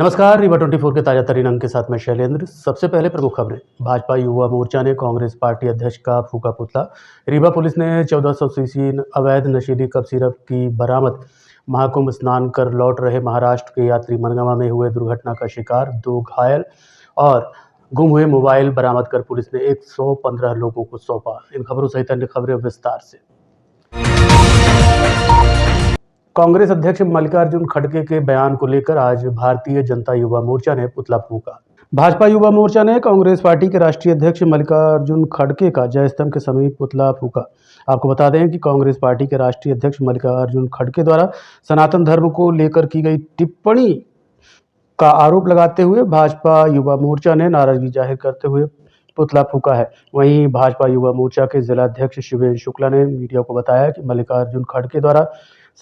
नमस्कार, रीवा 24 के ताजा तरीन अंक के साथ मैं शैलेंद्र। सबसे पहले प्रमुख खबरें। भाजपा युवा मोर्चा ने कांग्रेस पार्टी अध्यक्ष का फूका पुतला। रीवा पुलिस ने 1400 सीसी अवैध नशीली कप सिरप की बरामद। महाकुंभ स्नान कर लौट रहे महाराष्ट्र के यात्री मनगावा में हुए दुर्घटना का शिकार, 2 घायल और गुम हुए मोबाइल बरामद कर पुलिस ने 115 लोगों को सौंपा। इन खबरों सहित अन्य खबरें विस्तार से। कांग्रेस अध्यक्ष मल्लिकार्जुन खड़गे के बयान को लेकर आज भारतीय जनता युवा मोर्चा ने पुतला फूंका। भाजपा युवा मोर्चा ने कांग्रेस पार्टी के राष्ट्रीय अध्यक्ष मल्लिकार्जुन खड़गे का जय स्तंभ के समीप पुतला फूंका। आपको बता दें कि कांग्रेस पार्टी के राष्ट्रीय अध्यक्ष मल्लिकार्जुन खड़गे द्वारा सनातन धर्म को लेकर की गई टिप्पणी का आरोप लगाते हुए भाजपा युवा मोर्चा ने नाराजगी जाहिर करते हुए पुतला फूंका है। वहीं भाजपा युवा मोर्चा के जिला अध्यक्ष शिवेंद्र शुक्ला ने मीडिया को बताया कि मल्लिकार्जुन खड़गे द्वारा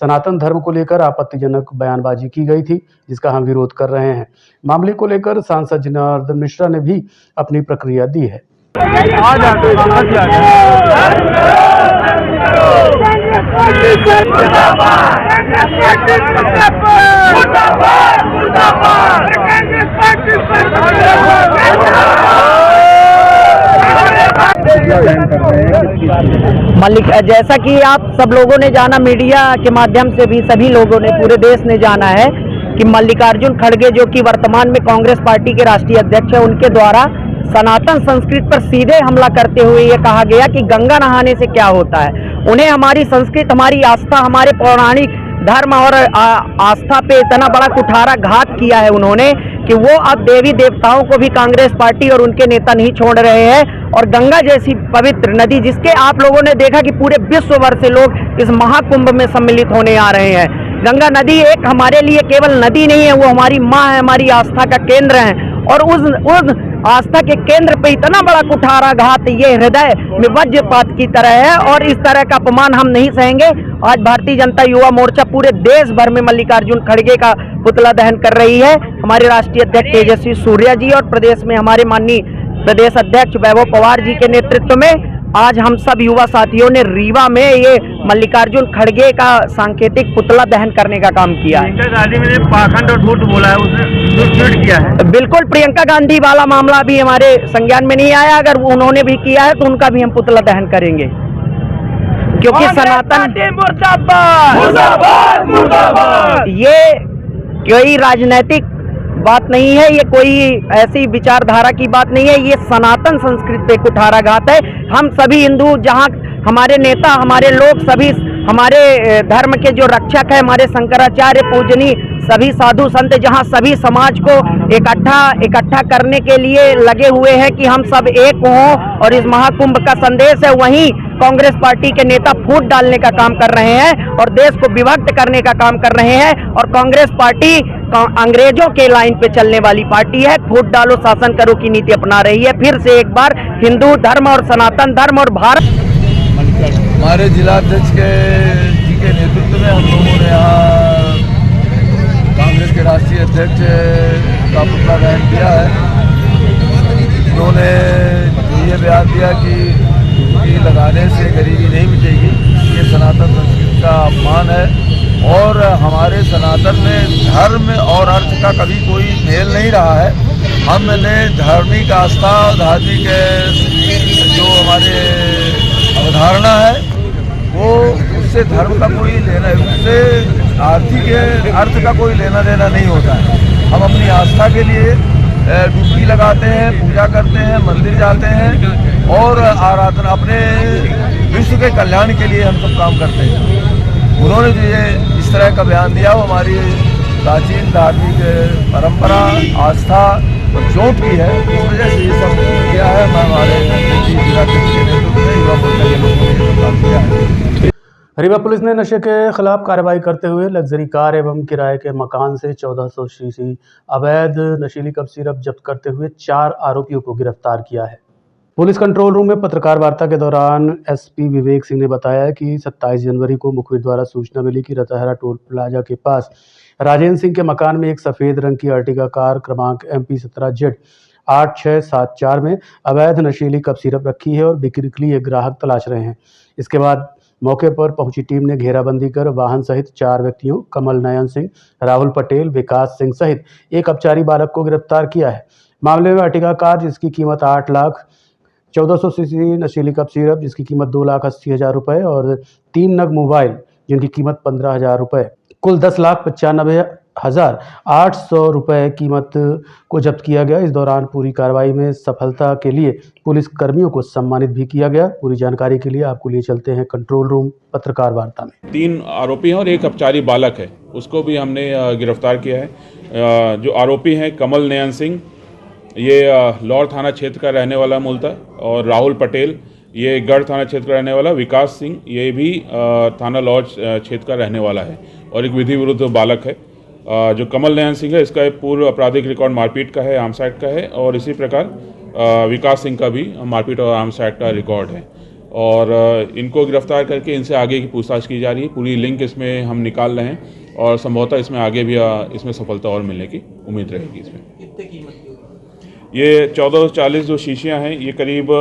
सनातन धर्म को लेकर आपत्तिजनक बयानबाजी की गई थी, जिसका हम विरोध कर रहे हैं। मामले को लेकर सांसद जनार्दन मिश्रा ने भी अपनी प्रतिक्रिया दी है। जैसा कि आप सब लोगों ने जाना, मीडिया के माध्यम से भी सभी लोगों ने, पूरे देश ने जाना है कि मल्लिकार्जुन खड़गे जो कि वर्तमान में कांग्रेस पार्टी के राष्ट्रीय अध्यक्ष हैं, उनके द्वारा सनातन संस्कृति पर सीधे हमला करते हुए ये कहा गया कि गंगा नहाने से क्या होता है। उन्हें हमारी संस्कृति, हमारी आस्था, हमारे पौराणिक धर्म और आस्था पे इतना बड़ा कुठारा घात किया है उन्होंने कि वो अब देवी देवताओं को भी कांग्रेस पार्टी और उनके नेता नहीं छोड़ रहे हैं। और गंगा जैसी पवित्र नदी, जिसके आप लोगों ने देखा कि पूरे विश्व भर से लोग इस महाकुंभ में सम्मिलित होने आ रहे हैं। गंगा नदी एक हमारे लिए केवल नदी नहीं है, वो हमारी माँ है, हमारी आस्था का केंद्र है। और उस आस्था के केंद्र पे इतना बड़ा कुठाराघात ये हृदय में वज्रपात की तरह है और इस तरह का अपमान हम नहीं सहेंगे। आज भारतीय जनता युवा मोर्चा पूरे देश भर में मल्लिकार्जुन खड़गे का पुतला दहन कर रही है। हमारे राष्ट्रीय अध्यक्ष तेजस्वी सूर्या जी और प्रदेश में हमारे माननीय प्रदेश अध्यक्ष वैभव पवार जी के नेतृत्व में आज हम सब युवा साथियों ने रीवा में ये मल्लिकार्जुन खड़गे का सांकेतिक पुतला दहन करने का काम किया है। प्रियंका गांधी ने पाखंड और झूठ बोला है, उसने ट्वीट किया है। बिल्कुल, प्रियंका गांधी वाला मामला भी हमारे संज्ञान में नहीं आया। अगर उन्होंने भी किया है तो उनका भी हम पुतला दहन करेंगे, क्योंकि सनातन ये कोई राजनीतिक बात नहीं है, ये कोई ऐसी विचारधारा की बात नहीं है, ये सनातन संस्कृति पे कुठाराघात है। हम सभी हिंदू, जहाँ हमारे नेता, हमारे लोग, सभी हमारे धर्म के जो रक्षक है, हमारे शंकराचार्य पूजनीय सभी साधु संत, जहाँ सभी समाज को इकट्ठा करने के लिए लगे हुए हैं कि हम सब एक हों और इस महाकुंभ का संदेश है, वहीं कांग्रेस पार्टी के नेता फूट डालने का काम कर रहे हैं और देश को विभक्त करने का काम कर रहे हैं। और कांग्रेस पार्टी अंग्रेजों के लाइन पे चलने वाली पार्टी है, फूट डालो शासन करो की नीति अपना रही है। फिर से एक बार हिंदू धर्म और सनातन धर्म और भारत। हमारे जिलाध्यक्ष जी के नेतृत्व में हम लोगों ने यहाँ कांग्रेस के राष्ट्रीय अध्यक्ष का पुतला दहन किया है। उन्होंने ये बयान दिया कि लगाने से गरीबी नहीं मिटेगी, ये सनातन संस्कृति का अपमान है और हमारे सनातन में धर्म और अर्थ का कभी कोई मेल नहीं रहा है। हमने धार्मिक आस्था, धार्मिक जो हमारे अवधारणा है वो उससे धर्म का कोई लेना, उससे आर्थिक अर्थ का कोई लेना देना नहीं होता है। हम अपनी आस्था के लिए डुबकी लगाते हैं, पूजा करते हैं, मंदिर जाते हैं और आराधना, अपने विश्व के कल्याण के लिए हम सब काम करते हैं। उन्होंने जो ये इस तरह का बयान दिया वो हमारी प्राचीन धार्मिक परंपरा, आस्था और चोट की है, इस वजह से ये सब किया है। हमारे जिलाध्यक्ष के नेतृत्व में युवा मोर्चा के लोगों ने ये सब काम किया है। रीवा पुलिस ने नशे के खिलाफ कार्रवाई करते हुए लग्जरी कार एवं किराए के मकान से 1400 सीसी अवैध नशीली कप सिरप जब्त करते हुए 4 आरोपियों को गिरफ्तार किया है। पुलिस कंट्रोल रूम में पत्रकार वार्ता के दौरान एसपी विवेक सिंह ने बताया कि 27 जनवरी को मुखबिर द्वारा सूचना मिली कि रतहरा टोल प्लाजा के पास राजेंद्र सिंह के मकान में एक सफेद रंग की अर्टिगा कार क्रमांक MP 17Z 8674 में अवैध नशीली कप सिरप रखी है और बिक्री के लिए ग्राहक तलाश रहे हैं। इसके बाद मौके पर पहुंची टीम ने घेराबंदी कर वाहन सहित 4 व्यक्तियों कमल नयन सिंह, राहुल पटेल, विकास सिंह सहित एक अपचारी बालक को गिरफ्तार किया है। मामले में अर्टिगा कार जिसकी कीमत 8,14,00,000 सीसी नशीली कप सिरप जिसकी कीमत 2,80,000 रुपये और 3 नग मोबाइल जिनकी कीमत 15,000 रुपये, कुल 10,95,800 रुपये कीमत को जब्त किया गया। इस दौरान पूरी कार्रवाई में सफलता के लिए पुलिस कर्मियों को सम्मानित भी किया गया। पूरी जानकारी के लिए आपको लिए चलते हैं कंट्रोल रूम पत्रकार वार्ता में। 3 आरोपी हैं और एक अपचारी बालक है, उसको भी हमने गिरफ्तार किया है। जो आरोपी हैं कमल नयन सिंह, ये लौर थाना क्षेत्र का रहने वाला मूलतः, और राहुल पटेल ये गढ़ थाना क्षेत्र का रहने वाला, विकास सिंह ये भी थाना लौर क्षेत्र का रहने वाला है, और एक विधि विरुद्ध बालक है। जो कमल नयन सिंह है इसका एक पूर्व आपराधिक रिकॉर्ड मारपीट का है, आर्म्स एक्ट का है, और इसी प्रकार विकास सिंह का भी मारपीट और आर्म्स एक्ट का रिकॉर्ड है। और इनको गिरफ्तार करके इनसे आगे की पूछताछ की जा रही है। पूरी लिंक इसमें हम निकाल रहे हैं और संभवतः इसमें आगे भी इसमें सफलता और मिलने की उम्मीद रहेगी। इसमें कितने कीमत की होगी? ये 1440 जो शीशियाँ हैं ये करीब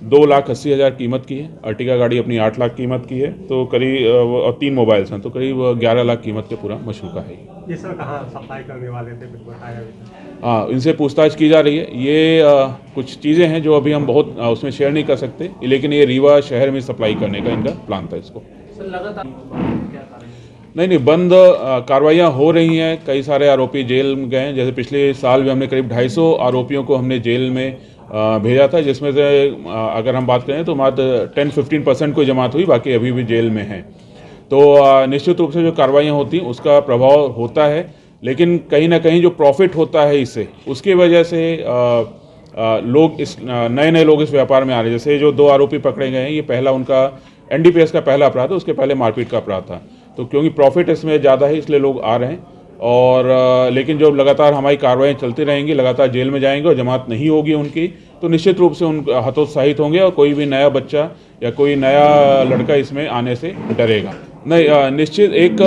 2,80,000 कीमत की है। अर्टिगा गाड़ी अपनी 8 लाख कीमत की है, तो करीब और 3 मोबाइल्स हैं, तो करीब 11 लाख कीमत के पूरा मशरूका है। ये सर कहाँ सप्लाई करने वाले थे, कुछ बताया? हाँ, इनसे पूछताछ की जा रही है। ये कुछ चीज़ें हैं जो अभी हम बहुत उसमें शेयर नहीं कर सकते, लेकिन ये रीवा शहर में सप्लाई करने का इनका प्लान था। इसको नहीं, बंद कार्रवाइयाँ हो रही हैं। कई सारे आरोपी जेल में गए हैं। जैसे पिछले साल भी हमने करीब 250 आरोपियों को हमने जेल में भेजा था, जिसमें से अगर हम बात करें तो मात्र 10-15% कोई जमात हुई, बाकी अभी भी जेल में हैं। तो निश्चित रूप से जो कार्रवाइयाँ होती हैं उसका प्रभाव होता है, लेकिन कहीं ना कहीं जो प्रॉफिट होता है इससे, उसकी वजह से लोग नए लोग इस व्यापार में आ रहे हैं। जैसे जो 2 आरोपी पकड़े गए हैं, ये पहला उनका NDPS का पहला अपराध है, उसके पहले मारपीट का अपराध था। तो क्योंकि प्रॉफिट इसमें ज़्यादा है इसलिए लोग आ रहे हैं। और लेकिन जो लगातार हमारी कार्रवाइयाँ चलती रहेंगी, लगातार जेल में जाएंगे और जमात नहीं होगी उनकी, तो निश्चित रूप से उन हतोत्साहित होंगे और कोई भी नया बच्चा या कोई नया लड़का इसमें आने से डरेगा नहीं। निश्चित एक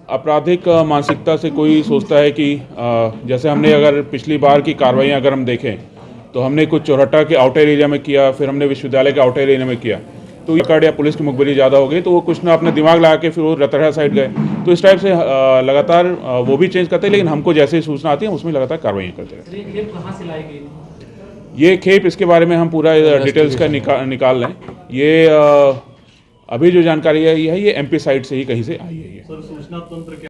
आपराधिक मानसिकता से कोई सोचता है कि जैसे हमने अगर पिछली बार की कार्रवाइयाँ अगर हम देखें तो हमने कुछ चौराहा के आउटर एरिया में किया, फिर हमने विश्वविद्यालय के आउटर एरिया में किया, तो ये कार्ड या पुलिस की मुखबिरी ज़्यादा हो गई, तो वो कुछ ना अपने दिमाग लगा के फिर वो रतरहा साइड गए। तो इस टाइप से लगातार वो भी चेंज करते हैं, लेकिन हमको जैसे ही सूचना आती है उसमें लगातार कार्रवाइयाँ करते रहते हैं। ये कहाँ से लाई गई? ये खेप, इसके बारे में हम पूरा डिटेल्स का निकाल रहे हैं। ये अभी जो जानकारी है ये MP साइड से ही कहीं से आई है। सर सूचना तंत्र क्या?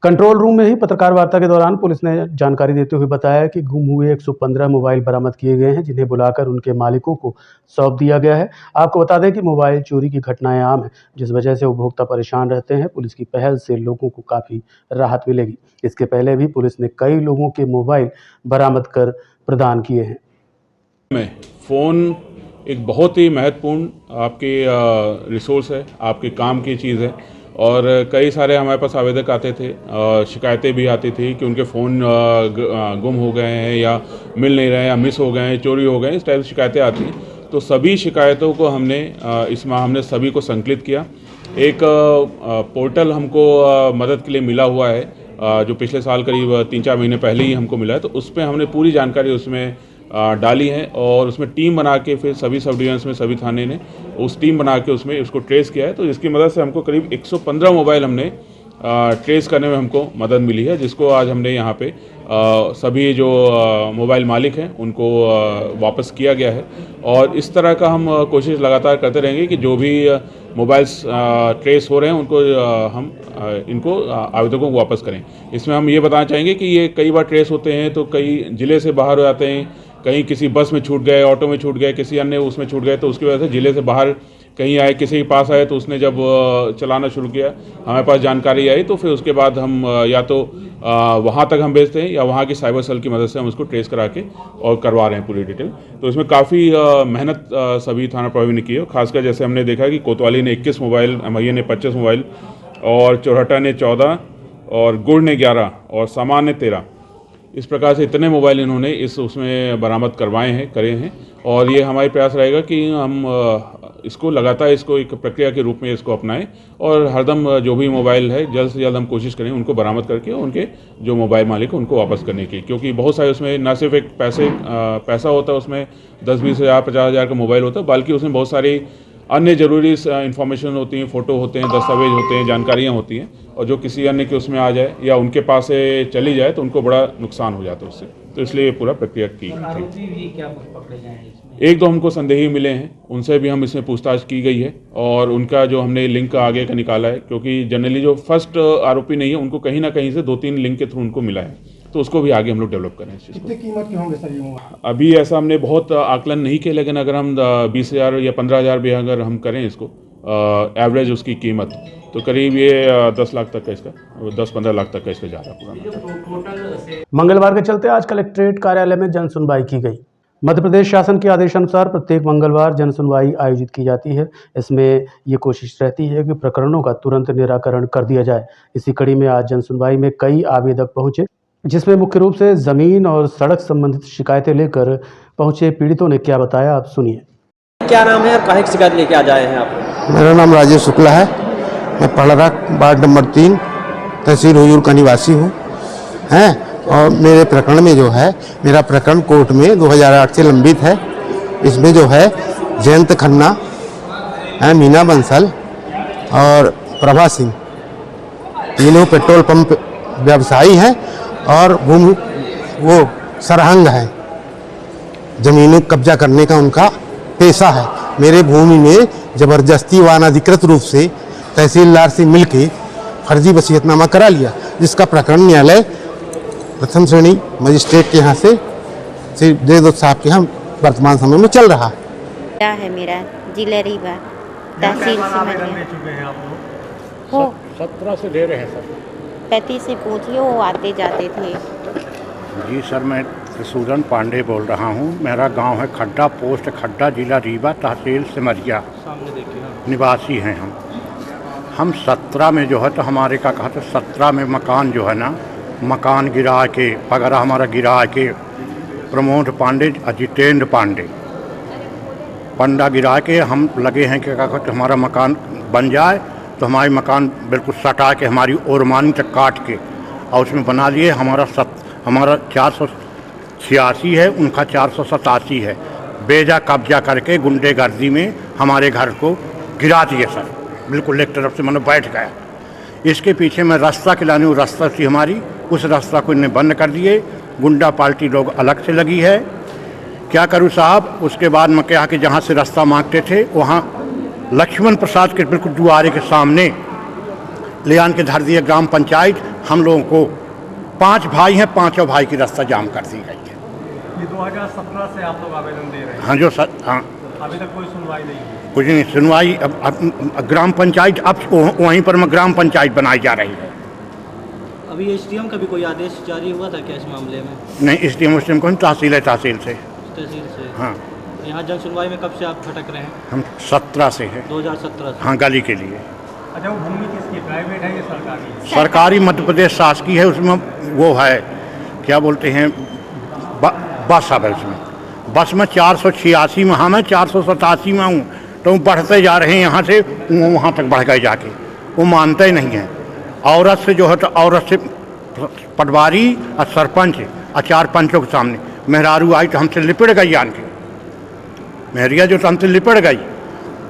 कंट्रोल रूम में ही पत्रकार वार्ता के दौरान पुलिस ने जानकारी देते हुए बताया कि गुम हुए 115 मोबाइल बरामद किए गए हैं, जिन्हें बुलाकर उनके मालिकों को सौंप दिया गया है। आपको बता दें कि मोबाइल चोरी की घटनाएं आम हैं, जिस वजह से उपभोक्ता परेशान रहते हैं। पुलिस की पहल से लोगों को काफ़ी राहत मिलेगी। इसके पहले भी पुलिस ने कई लोगों के मोबाइल बरामद कर प्रदान किए हैं। फ़ोन एक बहुत ही महत्वपूर्ण आपके रिसोर्स है, आपके काम की चीज़ है, और कई सारे हमारे पास आवेदक आते थे, शिकायतें भी आती थी कि उनके फ़ोन गुम हो गए हैं या मिल नहीं रहे हैं या मिस हो गए हैं, चोरी हो गए हैं, इस टाइप की शिकायतें आती हैं। तो सभी शिकायतों को हमने इस माह हमने सभी को संकलित किया। एक पोर्टल हमको मदद के लिए मिला हुआ है, जो पिछले साल करीब 3-4 महीने पहले ही हमको मिला है। तो उस पर हमने पूरी जानकारी उसमें डाली है, और उसमें टीम बना के फिर सभी सब डिवीजन्स में सभी थाने ने उस टीम बना के उसमें उसको ट्रेस किया है। तो इसकी मदद से हमको करीब 115 मोबाइल हमने ट्रेस करने में हमको मदद मिली है, जिसको आज हमने यहाँ पे सभी जो मोबाइल मालिक हैं उनको वापस किया गया है। और इस तरह का हम कोशिश लगातार करते रहेंगे कि जो भी मोबाइल्स ट्रेस हो रहे हैं उनको हम इनको आवेदकों को वापस करें। इसमें हम ये बताना चाहेंगे कि ये कई बार ट्रेस होते हैं तो कई ज़िले से बाहर हो जाते हैं, कहीं किसी बस में छूट गए, ऑटो में छूट गए, किसी अन्य उसमें छूट गए, तो उसकी वजह से ज़िले से बाहर कहीं आए, किसी के पास आए, तो उसने जब चलाना शुरू किया, हमारे पास जानकारी आई, तो फिर उसके बाद हम या तो वहाँ तक हम भेजते हैं या वहाँ की साइबर सेल की मदद से हम उसको ट्रेस करा के और करवा रहे हैं पूरी डिटेल। तो इसमें काफ़ी मेहनत सभी थाना प्रभारी ने की है। खासकर जैसे हमने देखा कि कोतवाली ने 21 मोबाइल, MIA ने 25 मोबाइल, और चौराहा ने 14, और गुड़ ने 11 और सामान ने 13। इस प्रकार से इतने मोबाइल इन्होंने उसमें बरामद करवाए हैं, करे हैं। और ये हमारी प्रयास रहेगा कि हम इसको लगातार इसको एक प्रक्रिया के रूप में इसको अपनाएं, और हरदम जो भी मोबाइल है जल्द से जल्द हम कोशिश करें उनको बरामद करके उनके जो मोबाइल मालिक हैं उनको वापस करने की। क्योंकि बहुत सारे उसमें न सिर्फ एक पैसा होता है, उसमें 10-20 हज़ार 50 हज़ार का मोबाइल होता है, बल्कि उसमें बहुत सारी अन्य ज़रूरी इंफॉर्मेशन होती हैं, फ़ोटो होते हैं, दस्तावेज होते हैं, जानकारियाँ होती हैं, और जो किसी अन्य के उसमें आ जाए या उनके पास से चली जाए तो उनको बड़ा नुकसान हो जाता है उससे। तो इसलिए ये पूरा प्रक्रिया की थी। आरोपी भी क्या पकड़े गए हैं इसमें? एक दो हमको संदेही मिले हैं, उनसे भी हम इसमें पूछताछ की गई है, और उनका जो हमने लिंक आगे का निकाला है, क्योंकि जनरली जो फर्स्ट आरोपी नहीं है उनको कहीं ना कहीं से 2-3 लिंक के थ्रू उनको मिला है, तो उसको भी आगे हम लोग डेवलप करें इस चीज़ को। कितनी कीमत के होंगे सर ये? अभी ऐसा हमने बहुत आकलन नहीं किया, लेकिन अगर हम 20,000 या 15,000 भी अगर हम करें इसको एवरेज उसकी कीमत, तो करीब ये 10 लाख तक का इसका 10-15 लाख तक का इसका जा रहा पूरा। मंगलवार के चलते आज कलेक्ट्रेट कार्यालय में जन सुनवाई की गई। मध्य प्रदेश शासन के आदेशानुसार प्रत्येक मंगलवार जन सुनवाई आयोजित की जाती है। इसमें ये कोशिश रहती है कि प्रकरणों का तुरंत निराकरण कर दिया जाए। इसी कड़ी में आज जन सुनवाई में कई आवेदक पहुंचे, जिसमें मुख्य रूप से जमीन और सड़क संबंधित शिकायतें लेकर पहुंचे। पीड़ितों ने क्या बताया, आप सुनिए। क्या नाम है और काहे की शिकायत लेके आ जाए हैं आप? मेरा नाम राजेश शुक्ला है। मैं पलरा वार्ड नंबर 3 तहसील हुजूर का निवासी हूँ हैं, और मेरे प्रकरण में जो है, मेरा प्रकरण कोर्ट में 2008 से लंबित है। इसमें जो है जयंत खन्ना है, मीना बंसल और प्रभा सिंह, तीनों पेट्रोल पंप व्यवसायी हैं और भूमि वो सरहंग है, जमीनों कब्जा करने का उनका पेशा है। मेरे भूमि में जबरदस्ती व अनाधिकृत रूप से तहसीलदार से मिलके फर्जी वसीयतनामा करा लिया, जिसका प्रकरण न्यायालय प्रथम श्रेणी मजिस्ट्रेट के यहाँ से श्री देवदत्त साहब के यहाँ वर्तमान समय में चल रहा है। क्या है मेरा जिला रीवा तहसील सिमरिया हो 17 से ले रहे हैं सर। पति से पूछिए, वो आते जाते थे। जी सर, मैं सूरन पांडे बोल रहा हूँ। मेरा गांव है खड्डा, पोस्ट खड्डा, जिला रीवा, तहसील सिमरिया, निवासी हैं हम 17 में जो है, तो हमारे का कहा था 17 में मकान जो है ना, मकान गिरा के पगरा हमारा गिरा के प्रमोद पांडे, जितेंद्र पांडे पंडा गिरा के हम लगे हैं कि हमारा मकान बन जाए, तो हमारे मकान बिल्कुल सटा के हमारी ओरमानी तक काट के और उसमें बना लिए। हमारा 486 है, उनका 487 है। बेजा कब्जा करके गुंडेगर्दी में हमारे घर को गिरा दिए सर, बिल्कुल एक तरफ से मैंने बैठ गया। इसके पीछे मैं रास्ता खिलाने, वो रास्ता थी हमारी, उस रास्ता को इन्हें बंद कर दिए। गुंडा पार्टी लोग अलग से लगी है। क्या करूं साहब, उसके बाद मैं क्या कि जहाँ से रास्ता मांगते थे वहाँ लक्ष्मण प्रसाद के बिल्कुल दुआरे के सामने ले आन के धर दिए ग्राम पंचायत। हम लोगों को 5 भाई हैं, 5 भाई की रास्ता जाम कर दी गई है। ये 2017 से आप लोग आवेदन दे रहे हैं? हाँ, जो सर, हाँ, अभी तक कोई सुनवाई नहीं हुई? कुछ नहीं सुनवाई। अब ग्राम पंचायत, अब वहीं पर मैं ग्राम पंचायत बनाई जा रही है। अभी एसडीएम का भी कोई आदेश जारी हुआ था क्या इस मामले में? नहीं, एसडीएम को तहसील है, तहसील से। हाँ। यहाँ जन सुनवाई में कब से आप भटक रहे हैं? हम 17 से हैं। 2017 से? हाँ, गली के लिए। अच्छा, वो भूमि किसकी, प्राइवेट है या सरकारी है? सरकारी, मध्य प्रदेश शासकीय है। उसमें वो है, क्या बोलते हैं, बस है उसमें। बस में 486 में, हाँ मैं 487 में हूँ, तो बढ़ते जा रहे हैं यहाँ से वहाँ तक बढ़ गए जाके। वो मानते ही नहीं हैं। औरत से जो है, तो औरत से पटवारी और सरपंच और 4 पंचों के सामने मेहरारू आई तो हमसे लिपट गई आन के। मेहरिया जो तो हमसे लिपट गई,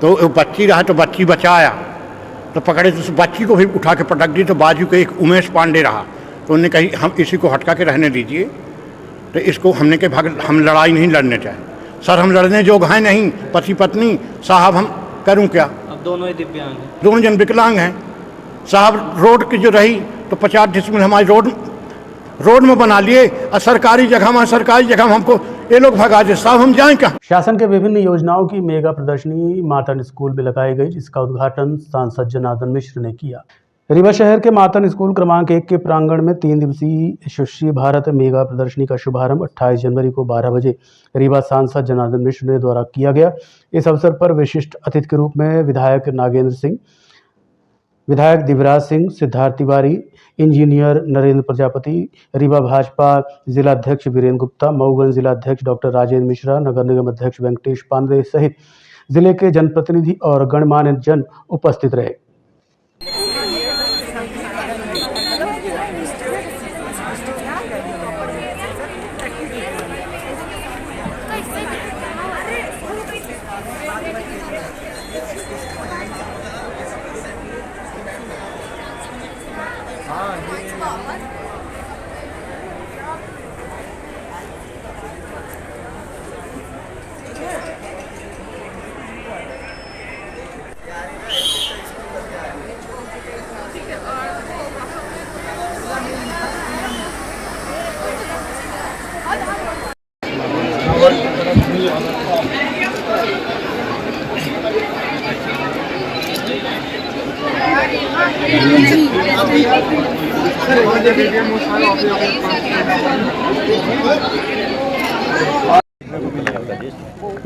तो बच्ची रहा तो बच्ची बचाया, तो पकड़े तो उस बच्ची को भी उठा के पटक दी। तो बाजू के एक उमेश पांडे रहा, तो उन्होंने कही हम इसी को हटका के रहने दीजिए। तो इसको हमने के भाग, हम लड़ाई नहीं लड़ने चाहे सर, हम लड़ने जोग हैं नहीं, पति पत्नी साहब, हम करूं क्या? अब दोनों ही दिव्यांग हैं, दोनों जन विकलांग हैं साहब। रोड की जो रही तो 50 डिसमिल हमारी रोड में बना लिए, और सरकारी जगह में हमको ये लोग भगा दे साहब, हम जाएं क्या? शासन के विभिन्न योजनाओं की मेगा प्रदर्शनी मातन स्कूल में लगाई गई, जिसका उद्घाटन सांसद जनार्दन मिश्र ने किया। रीवा शहर के मातन स्कूल क्रमांक 1 के प्रांगण में 3 दिवसीय यशस्वी भारत मेगा प्रदर्शनी का शुभारंभ 28 जनवरी को 12 बजे रीवा सांसद जनार्दन मिश्र ने द्वारा किया गया। इस अवसर पर विशिष्ट अतिथि के रूप में विधायक नागेंद्र सिंह, विधायक दिव्यराज सिंह, सिद्धार्थ तिवारी, इंजीनियर नरेंद्र प्रजापति, रीवा भाजपा जिलाध्यक्ष वीरेंद्र गुप्ता, मऊगंज जिलाध्यक्ष डॉक्टर राजेंद्र मिश्रा, नगर निगम अध्यक्ष वेंकटेश पांडे सहित जिले के जनप्रतिनिधि और गणमान्य जन उपस्थित रहे।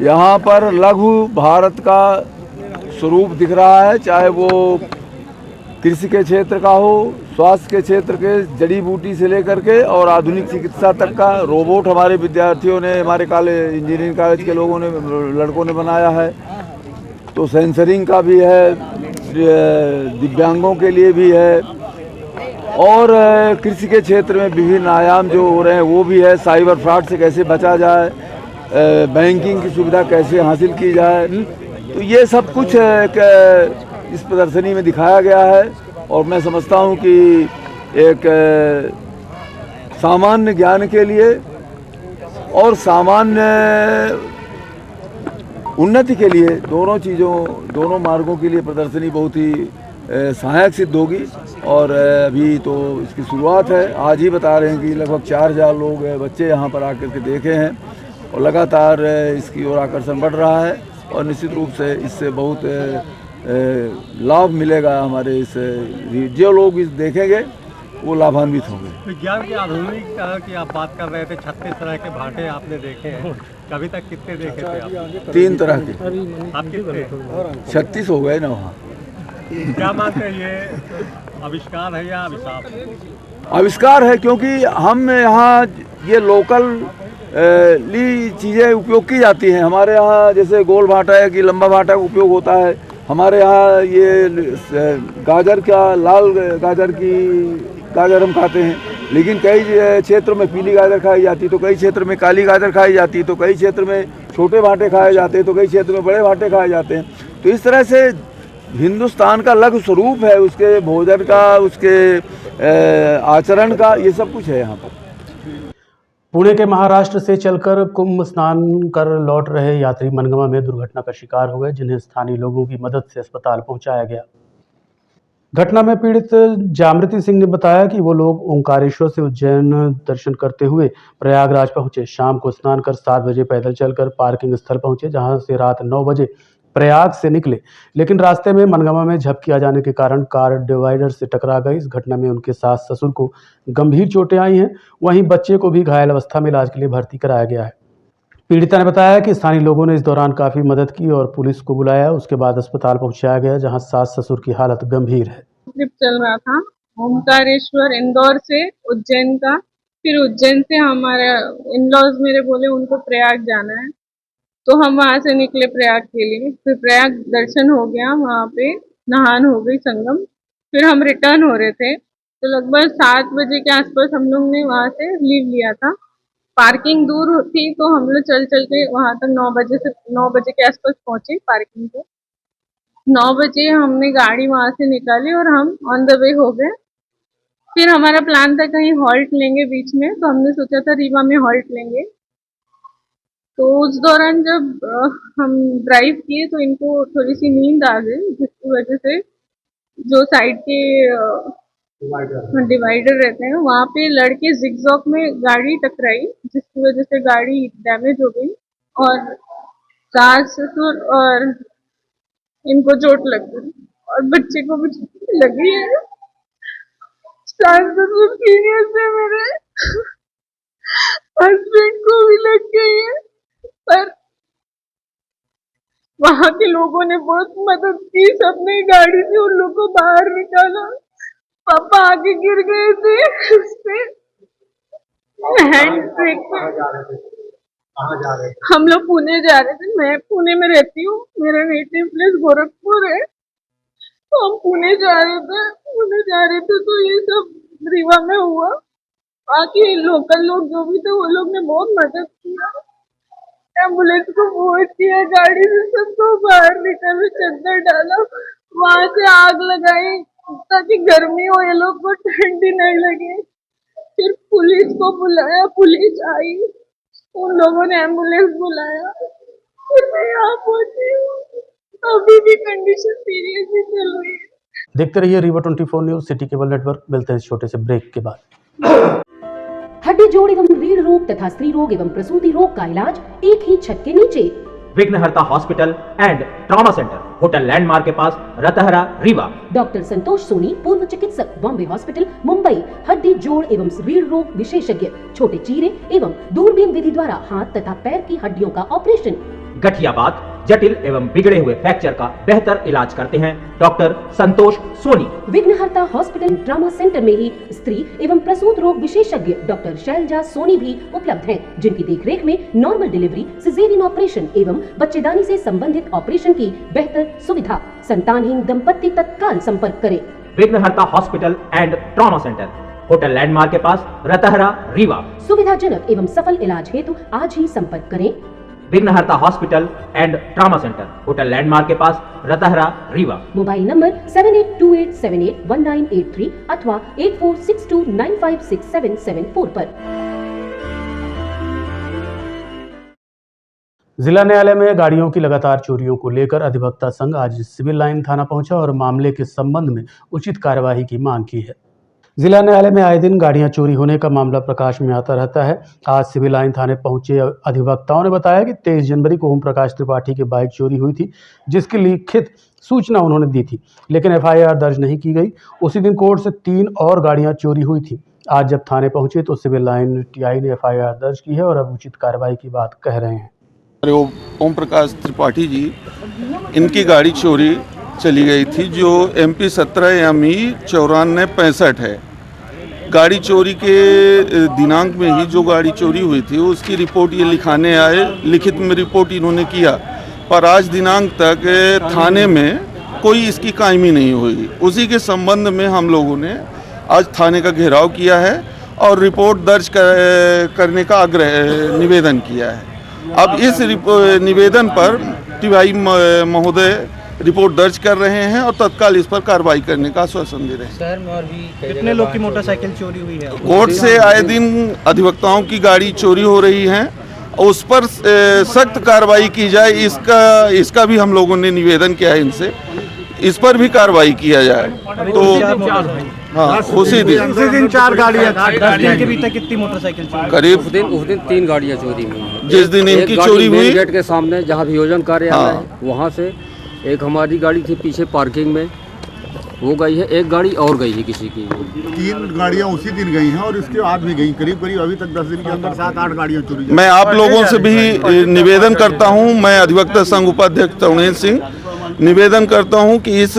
यहाँ पर लघु भारत का स्वरूप दिख रहा है, चाहे वो कृषि के क्षेत्र का हो, स्वास्थ्य के क्षेत्र के, जड़ी बूटी से लेकर के और आधुनिक चिकित्सा तक का। रोबोट हमारे विद्यार्थियों ने, हमारे इंजीनियरिंग कॉलेज के लोगों ने, लड़कों ने बनाया है। तो सेंसरिंग का भी है, दिव्यांगों के लिए भी है, और कृषि के क्षेत्र में विभिन्न आयाम जो हो रहे हैं वो भी है। साइबर फ्रॉड से कैसे बचा जाए, बैंकिंग की सुविधा कैसे हासिल की जाए, तो ये सब कुछ इस प्रदर्शनी में दिखाया गया है। और मैं समझता हूँ कि एक सामान्य ज्ञान के लिए और सामान्य उन्नति के लिए, दोनों मार्गों के लिए प्रदर्शनी बहुत ही सहायक सिद्ध होगी। और अभी तो इसकी शुरुआत है। आज ही बता रहे हैं कि लगभग 4000 लोग बच्चे यहाँ पर आकर के देखे हैं और लगातार इसकी ओर आकर्षण बढ़ रहा है। और निश्चित रूप से इससे बहुत लाभ मिलेगा हमारे इस, जो लोग इस देखेंगे वो लाभान्वित होंगे। विज्ञान की आधुनिकता की आप बात कर रहे थे, 36 तरह के भाटे आपने देखे हैं, अभी तक कितने देखे थे आप? 3 तरह के। आप कितने? 36 हो गए ना वहाँ। क्या मानते हैं, ये आविष्कार है या अभिशाप? आविष्कार है, क्योंकि हम यहाँ ये लोकल ली चीज़ें उपयोग की जाती हैं। हमारे यहाँ जैसे गोल भाटा है कि लंबा भाटा का उपयोग होता है। हमारे यहाँ ये गाजर का, लाल गाजर की गाजर हम खाते हैं, लेकिन कई क्षेत्रों में पीली गाजर खाई जाती है, तो कई क्षेत्र में काली गाजर खाई जाती है, तो कई क्षेत्र में छोटे भाटे खाए जाते हैं, तो कई क्षेत्र में बड़े भाटे खाए जाते हैं। तो इस तरह से हिंदुस्तान का लघु स्वरूप है, उसके भोजन का, उसके आचरण का, ये सब कुछ है यहाँ पर। पुणे के महाराष्ट्र से चलकर कुंभ स्नान कर लौट रहे यात्री मनगमा में दुर्घटना का शिकार हो गए, जिन्हें स्थानीय लोगों की मदद से अस्पताल पहुंचाया गया। घटना में पीड़ित जामृति सिंह ने बताया कि वो लोग ओंकारेश्वर से उज्जैन दर्शन करते हुए प्रयागराज पहुंचे। शाम को स्नान कर 7 बजे पैदल चलकर पार्किंग स्थल पहुंचे, जहां से रात 9 बजे प्रयाग से निकले, लेकिन रास्ते में मनगमा में झपकी आ जाने के कारण कार डिवाइडर से टकरा गई। इस घटना में उनके सास ससुर को गंभीर चोटें आई हैं, वहीं बच्चे को भी घायल अवस्था में इलाज के लिए भर्ती कराया गया है। पीड़िता ने बताया कि स्थानीय लोगों ने इस दौरान काफी मदद की और पुलिस को बुलाया। उसके बाद अस्पताल पहुंचाया गया, जहां सास ससुर की हालत गंभीर है। ट्रिप चल रहा था ओमकारेश्वर इंदौर से उज्जैन का, फिर उज्जैन से हमारे इन-लॉज मेरे बोले उनको प्रयाग जाना है, तो हम वहाँ से निकले प्रयाग के लिए। फिर प्रयाग दर्शन हो गया, वहाँ पे नहान हो गई संगम, फिर हम रिटर्न हो रहे थे, तो लगभग 7 बजे के आसपास हम लोग ने वहाँ से लीव लिया था। पार्किंग दूर थी, तो हम लोग चल के वहाँ तक 9 बजे के आसपास पहुँचे पार्किंग पे। 9 बजे हमने गाड़ी वहाँ से निकाली और हम ऑन द वे हो गए। फिर हमारा प्लान था कहीं हॉल्ट लेंगे बीच में, तो हमने सोचा था रीवा में हॉल्ट लेंगे। तो उस दौरान जब हम ड्राइव किए तो इनको थोड़ी सी नींद आ गई, जिसकी वजह से जो साइड के डिवाइडर रहते हैं वहाँ पे लड़के जिगजॉग में गाड़ी टकराई, जिसकी वजह से गाड़ी डैमेज हो गई और सास ससुर और इनको चोट लग गई और बच्चे को भी चोट लगी है। सास ससुर सीरियस है, मेरे हस्बैंड को भी लग गई है, पर वहाँ के लोगों ने बहुत मदद की। सबने गाड़ी से उन लोग को बाहर निकाला। पापा आगे गिर गए थे उसपे हैंड ब्रेक पे। हम लोग पुणे जा रहे थे, मैं पुणे में रहती हूँ, मेरा नेटिव प्लेस गोरखपुर है, तो हम पुणे जा रहे थे तो ये सब रीवा में हुआ। बाकी लोकल लोग जो भी थे वो लोग ने बहुत मदद किया, एम्बुलेंस को फोन किया, गाड़ी से सबको बाहर निकाले, चद्दर डाला, वहां से आग लगाई ताकि गर्मी हो, ये लोग को ठंडी नहीं लगे। फिर पुलिस को बुलाया, पुलिस आई, उन लोगों ने एम्बुलेंस बुलाया, फिर मैं यहाँ पहुंची हूँ। अभी भी कंडीशन सीरियस ही चल रही है। देखते रहिए Rewa 24 news, city cable network. मिलते हैं इस छोटे से ब्रेक के बाद। हड्डी जोड़ एवं रीढ़ रोग तथा स्त्री रोग एवं प्रसूति रोग का इलाज एक ही छत के नीचे। विघ्नहर्ता hospital and trauma centre, hotel landmark के पास, रतहरा, रीवा। डॉक्टर संतोष सोनी, पूर्व चिकित्सक, बॉम्बे हॉस्पिटल, मुंबई, हड्डी जोड़ एवं रीढ़ रोग विशेषज्ञ, छोटे चीरे एवं दूरबीन विधि द्वारा हाथ तथा पैर की हड्डियों का ऑपरेशन। गठियाबात, जटिल एवं बिगड़े हुए फ्रैक्चर का बेहतर इलाज करते हैं डॉक्टर संतोष सोनी। विघ्नहर्ता हॉस्पिटल ट्रॉमा सेंटर में ही स्त्री एवं प्रसूत रोग विशेषज्ञ डॉक्टर शैलजा सोनी भी उपलब्ध हैं, जिनकी देखरेख में नॉर्मल डिलीवरी, सिजेरियन ऑपरेशन एवं बच्चेदानी से संबंधित ऑपरेशन की बेहतर सुविधा। संतानहीन दंपत्ति तत्काल संपर्क करें। विघ्नहर्ता hospital and trauma centre, hotel landmark के पास, रतहरा, रीवा। सुविधाजनक एवं सफल इलाज हेतु आज ही संपर्क करें। विघ्नहर्ता hospital and trauma centre, hotel landmark के पास, रतहरा, रीवा। मोबाइल नंबर 7828781983 अथवा 8462956774 पर। जिला न्यायालय में गाड़ियों की लगातार चोरियों को लेकर अधिवक्ता संघ आज सिविल लाइन थाना पहुंचा और मामले के संबंध में उचित कार्यवाही की मांग की है। जिला न्यायालय में आए दिन गाड़ियां चोरी होने का मामला प्रकाश में आता रहता है। आज सिविल लाइन थाने पहुंचे अधिवक्ताओं ने बताया कि 23 जनवरी को ओम प्रकाश त्रिपाठी की बाइक चोरी हुई थी, जिसकी लिखित सूचना उन्होंने दी थी, लेकिन एफआईआर दर्ज नहीं की गई। उसी दिन कोर्ट से 3 और गाड़ियां चोरी हुई थी। आज जब थाने पहुंचे तो सिविल लाइन टीआई ने एफआईआर दर्ज की है और अब उचित कार्रवाई की बात कह रहे हैं। ओम प्रकाश त्रिपाठी जी, इनकी गाड़ी चोरी चली गई थी जो MP 17 ME 9465 है। गाड़ी चोरी के दिनांक में ही जो गाड़ी चोरी हुई थी उसकी रिपोर्ट ये लिखाने आए, लिखित में रिपोर्ट इन्होंने किया, पर आज दिनांक तक थाने में कोई इसकी कायमी नहीं हुई। उसी के संबंध में हम लोगों ने आज थाने का घेराव किया है और रिपोर्ट दर्ज करने का आग्रह निवेदन किया है। अब इस निवेदन पर टीआई महोदय रिपोर्ट दर्ज कर रहे हैं और तत्काल इस पर कार्रवाई करने का आश्वासन दे रहे हैं। शहर में और भी कितने लोग की मोटरसाइकिल चोरी हुई है? कोर्ट से आए दिन अधिवक्ताओं की गाड़ी चोरी हो रही है, उस पर सख्त कार्रवाई की जाए, इसका भी हम लोगों ने निवेदन किया है इनसे, इस पर भी कार्रवाई किया जाए। तो हाँ, उसी दिन 4 गाड़ियाँ के भीतर कितनी मोटरसाइकिल चोरी? करीब उस दिन 3 गाड़ियाँ चोरी हुई। जिस दिन इनकी चोरी हुई, गेट के सामने जहाँ अभियोजन कार्यालय है वहाँ से एक हमारी गाड़ी थी पीछे पार्किंग में, वो गई है। एक गाड़ी और गई है किसी की। 3 गाड़ियाँ उसी दिन गई हैं और इसके बाद भी गई। करीब अभी तक 10 दिन के अंदर 7-8 गाड़ियाँ चोरी। मैं आप लोगों से भी निवेदन करता हूं, मैं अधिवक्ता संघ उपाध्यक्ष तरुणेंद्र सिंह निवेदन करता हूं कि इस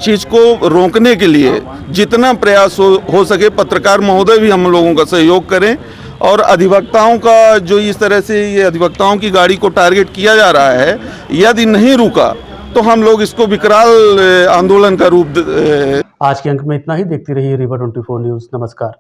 चीज़ को रोकने के लिए जितना प्रयास हो सके पत्रकार महोदय भी हम लोगों का सहयोग करें और अधिवक्ताओं का जो इस तरह से ये अधिवक्ताओं की गाड़ी को टारगेट किया जा रहा है, यदि नहीं रुका तो हम लोग इसको विकराल आंदोलन का रूप। आज के अंक में इतना ही। देखती रहिए रिवर 24 न्यूज़। नमस्कार।